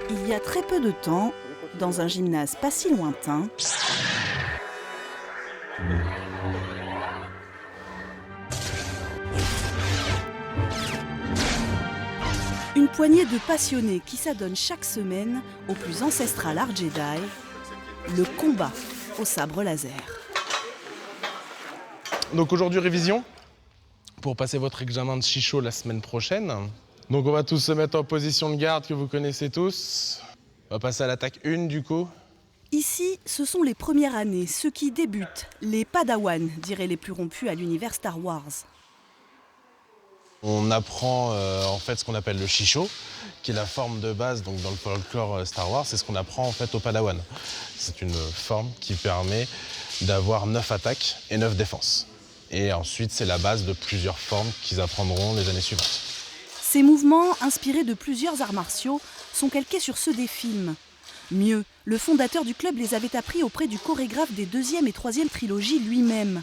Il y a très peu de temps, dans un gymnase pas si lointain, une poignée de passionnés qui s'adonnent chaque semaine au plus ancestral art Jedi, le combat au sabre laser. Donc aujourd'hui, révision pour passer votre examen de Shicho la semaine prochaine. Donc on va tous se mettre en position de garde que vous connaissez tous. On va passer à l'attaque 1 du coup. Ici, ce sont les premières années, ceux qui débutent, les Padawan, diraient les plus rompus à l'univers Star Wars. On apprend en fait ce qu'on appelle le Shicho, qui est la forme de base donc dans le folklore Star Wars, c'est ce qu'on apprend en fait au Padawan. C'est une forme qui permet d'avoir 9 attaques et 9 défenses. Et ensuite, c'est la base de plusieurs formes qu'ils apprendront les années suivantes. Ces mouvements, inspirés de plusieurs arts martiaux, sont calqués sur ceux des films. Mieux, le fondateur du club les avait appris auprès du chorégraphe des 2e et 3e trilogies lui-même.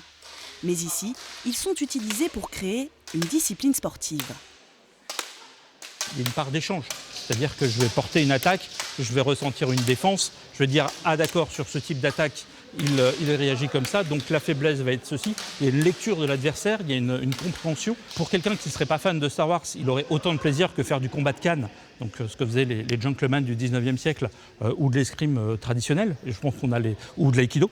Mais ici, ils sont utilisés pour créer une discipline sportive. Il y a une part d'échange, c'est-à-dire que je vais porter une attaque, je vais ressentir une défense, je vais dire « Ah d'accord, sur ce type d'attaque, il réagit comme ça, donc la faiblesse va être ceci ». Il y a une lecture de l'adversaire, il y a une compréhension. Pour quelqu'un qui ne serait pas fan de Star Wars, il aurait autant de plaisir que faire du combat de canne, donc ce que faisaient les gentlemen du 19e siècle, ou de l'escrime traditionnel, et je pense qu'on a ou de l'aïkido,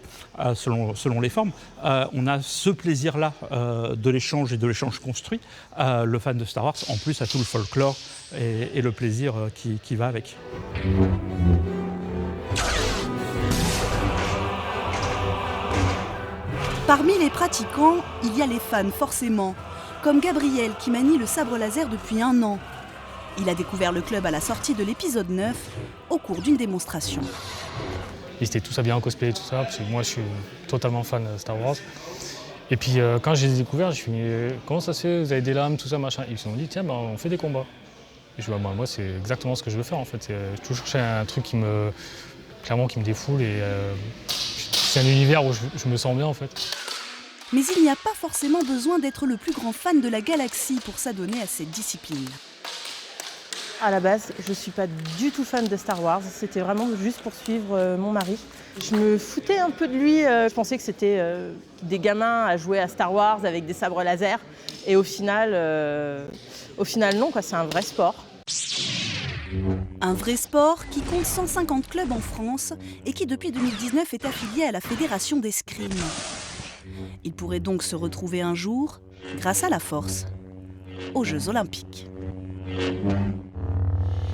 selon les formes. On a ce plaisir-là de l'échange et de l'échange construit. Le fan de Star Wars, en plus, a tout le folklore et le plaisir qui va avec. Parmi les pratiquants, il y a les fans forcément, comme Gabriel qui manie le sabre laser depuis 1 an. Il a découvert le club à la sortie de l'épisode 9, au cours d'une démonstration. Ils étaient tous habillés en cosplay et tout ça, parce que moi je suis totalement fan de Star Wars. Et puis quand je les ai découverts, je me suis dit comment ça se fait, vous avez des lames, tout ça, machin. Ils se sont dit tiens, on fait des combats. Et je dis moi c'est exactement ce que je veux faire en fait. J'ai toujours cherché un truc qui me défoule et c'est un univers où je me sens bien en fait. Mais il n'y a pas forcément besoin d'être le plus grand fan de la galaxie pour s'adonner à cette discipline. À la base, je ne suis pas du tout fan de Star Wars, c'était vraiment juste pour suivre mon mari. Je me foutais un peu de lui, je pensais que c'était des gamins à jouer à Star Wars avec des sabres laser. Et au final non, c'est un vrai sport. Un vrai sport qui compte 150 clubs en France et qui depuis 2019 est affilié à la Fédération d'escrime. Il pourrait donc se retrouver un jour, grâce à la force, aux Jeux Olympiques.